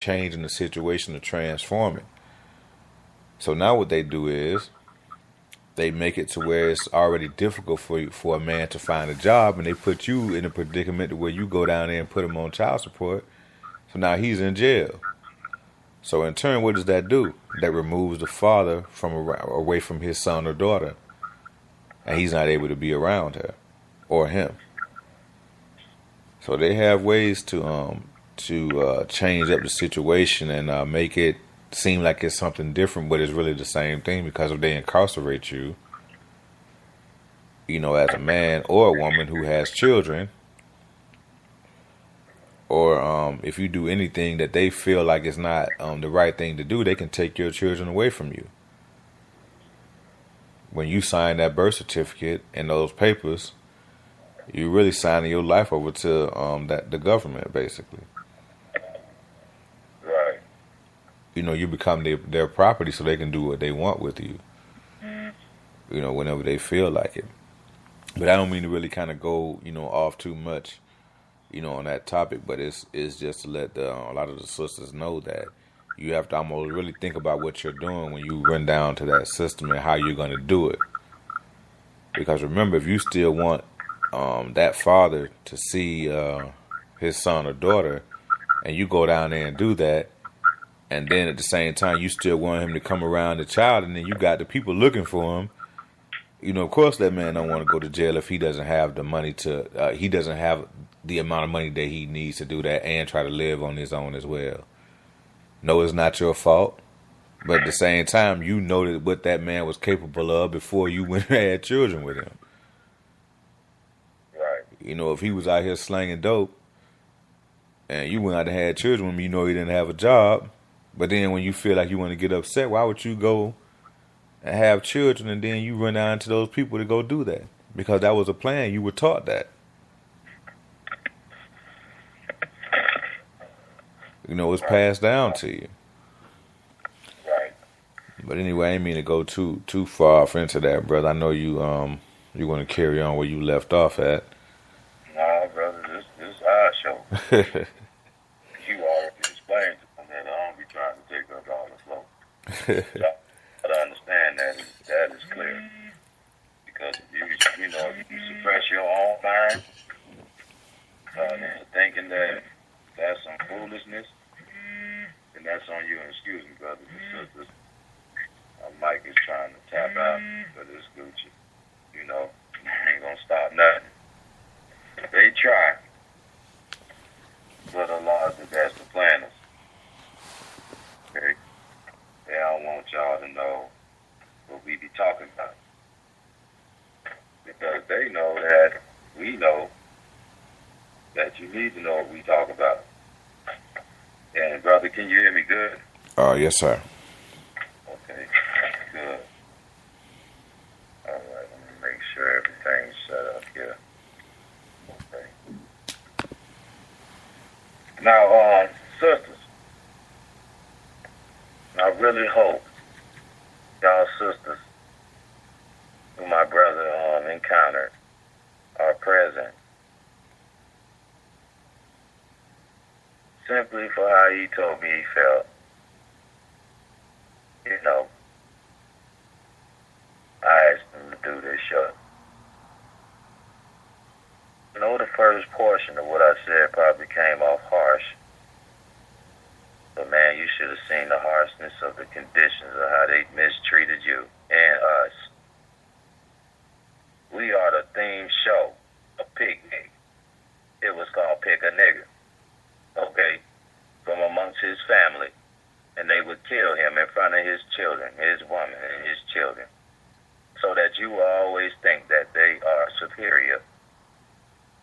changing the situation to transform it. So now what they do is they make it to where it's already difficult for a man to find a job, and they put you in a predicament to where you go down there and put him on child support. So now he's in jail. So in turn, what does that do? That removes the father from away from his son or daughter, and he's not able to be around her or him. So they have ways to change up the situation and make it seem like it's something different, but it's really the same thing, because if they incarcerate you, as a man or a woman who has children, or if you do anything that they feel like is not the right thing to do, they can take your children away from you. When you sign that birth certificate and those papers, you're really signing your life over to the government, basically. Right. You become their property, so they can do what they want with you. Whenever they feel like it. But I don't mean to really kind of go, off too much, on that topic. But it's just to let a lot of the sisters know that you have to almost really think about what you're doing when you run down to that system and how you're going to do it. Because remember, if you still want that father to see his son or daughter, and you go down there and do that, and then at the same time you still want him to come around the child, and then you got the people looking for him. Of course that man don't want to go to jail if he doesn't have the money he doesn't have the amount of money that he needs to do that and try to live on his own as well. No, it's not your fault. But at the same time, you know that what that man was capable of before you went and had children with him. Right. If he was out here slanging dope and you went out and had children with him, he didn't have a job. But then when you feel like you want to get upset, why would you go and have children and then you run out to those people to go do that? Because that was a plan. You were taught that. It's passed down to you. Right. But anyway, I didn't mean to go too far off into that, brother. I know you want to carry on where you left off at. Nah, brother, this is our show. You already explained to them that I don't be trying to take up all the flow. So I understand that is clear. Because if you suppress your own mind, thinking that that's some foolishness, then that's on you. And excuse me, brothers and sisters. Mike is trying to tap out for this Gucci. Ain't gonna stop nothing. They try, but Allah is the best of planners. Okay? They don't want y'all to know what we be talking about. Because they know that we know that you need to know what we talk about. And brother, can you hear me good? Yes, sir. Okay, good. All right, let me make sure everything's set up here. Okay. Now, sisters, I really hope y'all sisters who my brother encountered are present. Simply for how he told me he felt. I asked him to do this show. The first portion of what I said probably came off harsh. But man, you should have seen the harshness of the conditions of how they mistreated you and us. We are the theme show, a picnic. It was called Pick a Nigga. Okay? From amongst his family. And they would kill him in front of his children, his woman, and his children. So that you will always think that they are superior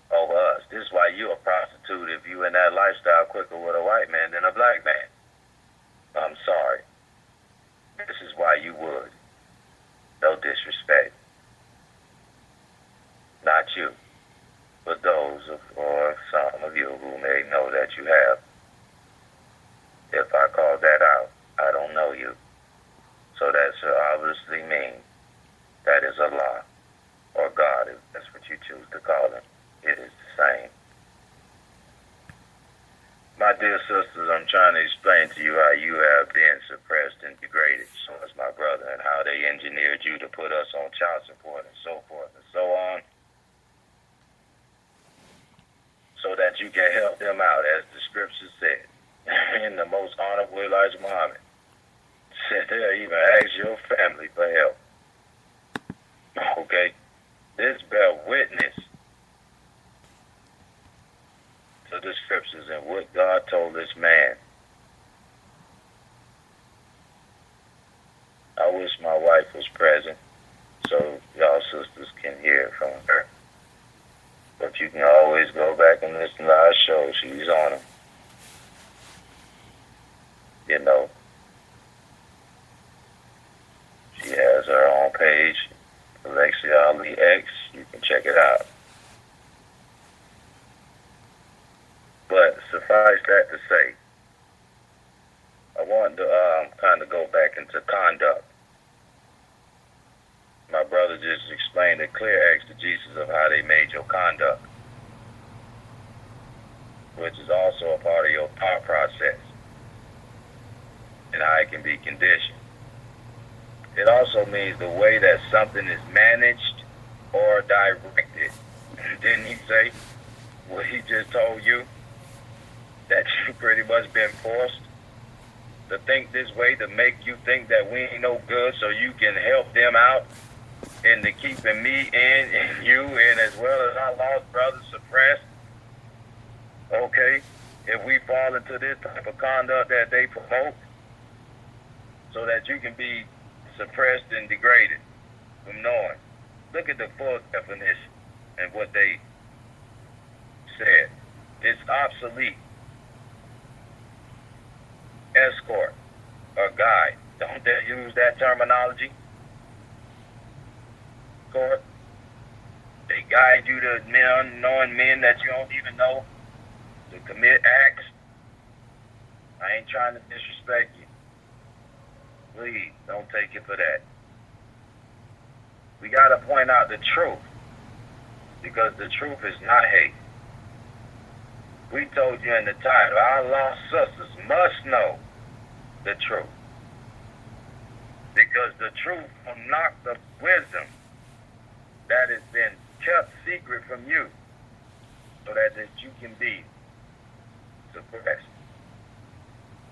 over us. This is why you're a prostitute if you in that lifestyle quicker with a white man than a black man. I'm sorry. This is why you would. No disrespect. Not you, but those or some of you who may know that you have. If I call that out, I don't know you. So that should obviously mean that is Allah or God, if that's what you choose to call him. It is the same. My dear sisters, I'm trying to explain to you how you have been suppressed and degraded, so as my brother, and how they engineered you to put us on child support and so forth and so on, so that you can help them out, as the scripture said. In the most honorable Elijah Muhammad said they'll even ask your family for help. Okay? This bear witness to the scriptures and what God told this man. I wish my wife was present so y'all sisters can hear from her. But you can always go back and listen to our show. She's on them. You know, she has her own page, Alexia Ali X. You can check it out. But suffice that to say, I want to kind of go back into conduct. My brother just explained a clear exegesis of how they made your conduct, which is also a part of your thought process and how it can be conditioned. It also means the way that something is managed or directed. Didn't he say what he just told you? That you pretty much been forced to think this way, to make you think that we ain't no good, so you can help them out into keeping me and you and as well as our lost brothers suppressed. Okay? If we fall into this type of conduct that they promote, so that you can be suppressed and degraded from knowing. Look at the full definition and what they said. It's obsolete. Escort or guide. Don't they use that terminology? Escort. They guide you to unknowing men that you don't even know to commit acts. I ain't trying to disrespect you. Please don't take it for that. We got to point out the truth, because the truth is not hate. We told you in the title, our lost sisters must know the truth, because the truth will knock the wisdom that has been kept secret from you, so that you can be suppressed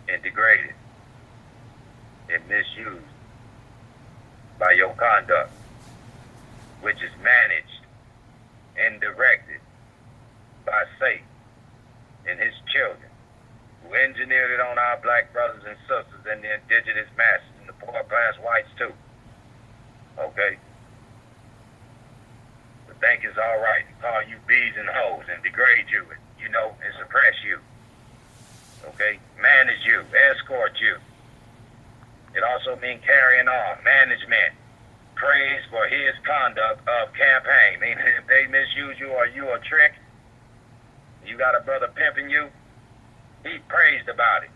and degraded and misused by your conduct, which is managed and directed by Satan and his children, who engineered it on our black brothers and sisters and the indigenous masses and the poor class whites too. Okay? But think it's all right to call you bees and hoes and degrade you, and suppress you. Okay? Manage you, escort you. It also means carrying on, management, praise for his conduct of campaign. Meaning if they misuse you or you a trick, you got a brother pimping you, he praised about it.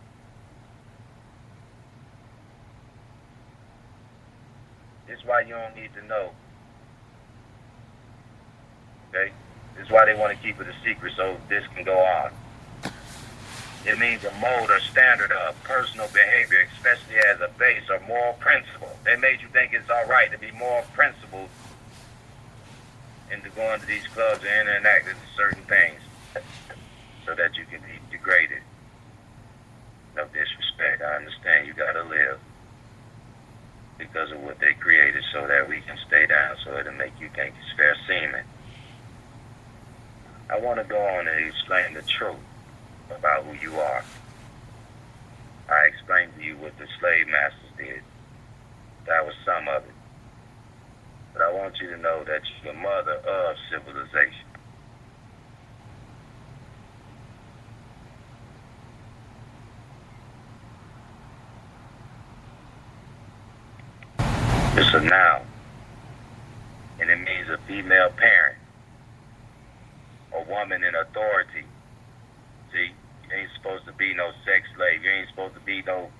This is why you don't need to know. Okay? This is why they want to keep it a secret so this can go on. It means a mode or standard of personal behavior, especially as a base or moral principle. They made you think it's all right to be moral principled and to go into these clubs and interact into certain things so that you can be degraded. No disrespect. I understand you got to live because of what they created so that we can stay down, so it'll make you think it's fair seeming. I want to go on and explain the truth about who you are. I explained to you what the slave masters did. That was some of it. But I want you to know that you're the mother of civilization. It's a noun, and it means a female parent, a woman in authority. See, you ain't supposed to be no sex slave. You ain't supposed to be no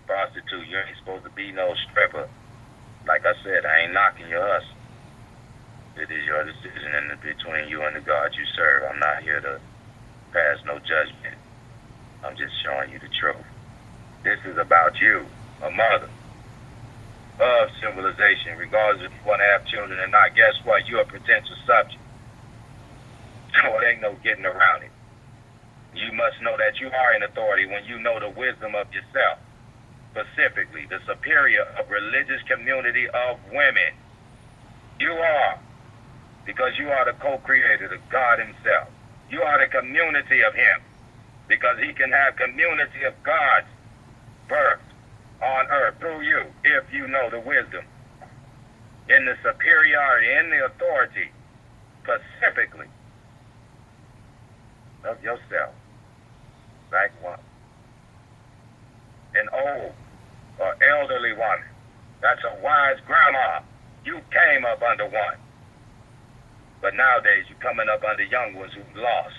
prostitute. You ain't supposed to be no stripper. Like I said, I ain't knocking your hustle. It is your decision in between you and the God you serve. I'm not here to pass no judgment. I'm just showing you the truth. This is about you, a mother of civilization, regardless if you want to have children or not. Guess what? You're a potential subject. So it ain't no getting around it. You must know that you are in authority when you know the wisdom of yourself, specifically the superior of religious community of women. You are, because you are the co-creator, the God himself. You are the community of him, because he can have community of God's birth on earth through you if you know the wisdom in the superiority, in the authority, specifically of yourself. Like one. An old or elderly woman. That's a wise grandma. You came up under one. But nowadays you're coming up under young ones who've lost.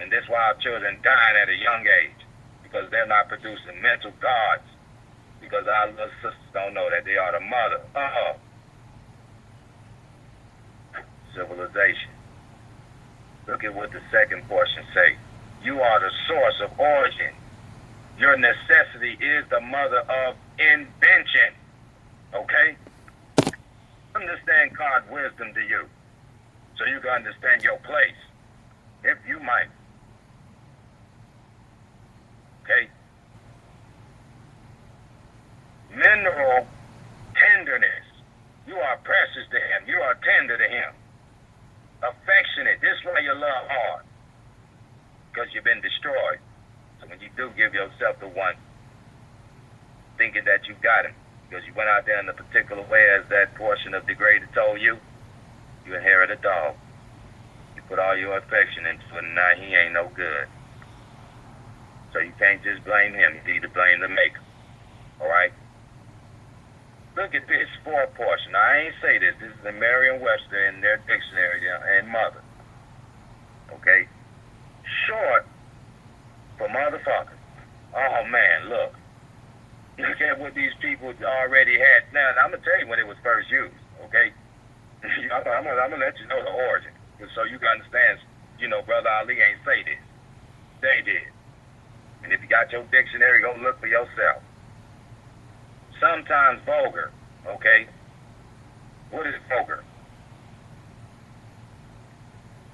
And that's why our children dying at a young age. Because they're not producing mental gods. Because our little sisters don't know that they are the mother of civilization. Look at what the second portion say. You are the source of origin. Your necessity is the mother of invention. Okay? Understand God's wisdom to you, so you can understand your place, if you might. Okay? Mineral tenderness. You are precious to him. You are tender to him. Affectionate. This is why you love hard. Because you've been destroyed. So when you do give yourself to one, thinking that you got him, because you went out there in a particular way, as that portion of degraded told you, you inherit a dog. You put all your affection into it, and now he ain't no good. So you can't just blame him. You need to blame the maker. All right? Look at this fourth portion. Now, I ain't say this. This is in Merriam-Webster in their dictionary and mother. Okay? Short for motherfucker. Oh, man, look. Look at what these people already had. Now, I'm going to tell you when it was first used, okay? I'm going to let you know the origin, so you can understand, Brother Ali ain't say this. They did. And if you got your dictionary, go look for yourself. Sometimes vulgar, okay? What is vulgar?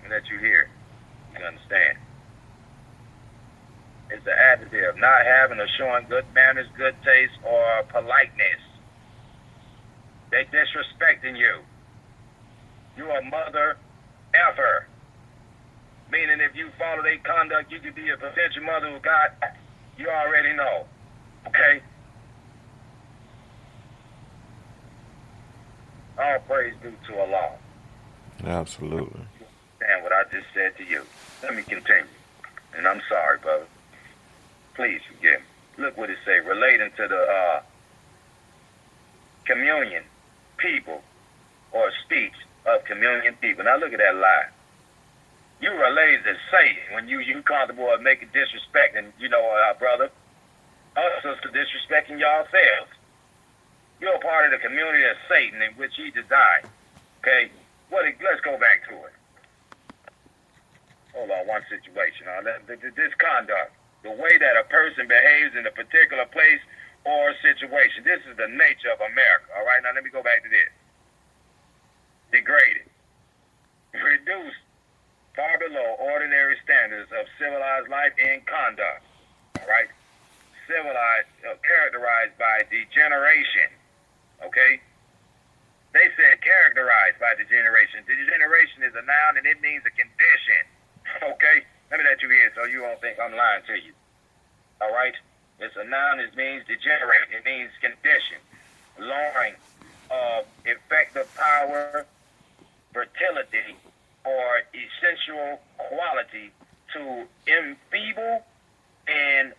And let you hear. You can understand. It's the adjective, not having or showing good manners, good taste, or politeness. They disrespecting you. You a mother effer. Meaning if you follow their conduct, you could be a potential mother of God. You already know. Okay? All praise due to Allah. Absolutely. And what I just said to you. Let me continue. And I'm sorry, brother. Please forgive me. Look what it say, relating to the communion people, or speech of communion people. Now look at that line. You related to Satan when you comfortable with making disrespect, and our brother, us sister disrespecting yourselves. You're a part of the community of Satan in which he designed. Okay? Let's go back to it. Hold on, one situation. This conduct. The way that a person behaves in a particular place or situation. This is the nature of America. All right, now let me go back to this. Degraded. Reduced far below ordinary standards of civilized life and conduct. All right? Civilized, characterized by degeneration. Okay? They said characterized by degeneration. Degeneration is a noun and it means a condition. Okay? Let me let you hear so you won't think I'm lying to you. All right? It's a noun. It means degenerate. It means condition. Lowering of effective power, fertility, or essential quality to enfeeble and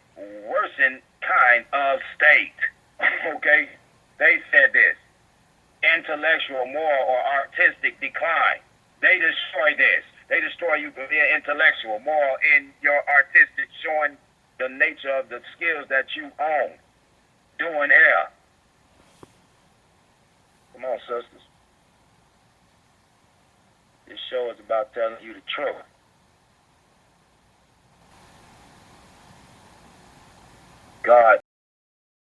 worsen kind of state. Okay? They said this. Intellectual, moral, or artistic decline. They destroy this. They destroy you for being intellectual, moral, and your artistic, showing the nature of the skills that you own. Doing hair. Come on, sisters. This show is about telling you the truth. God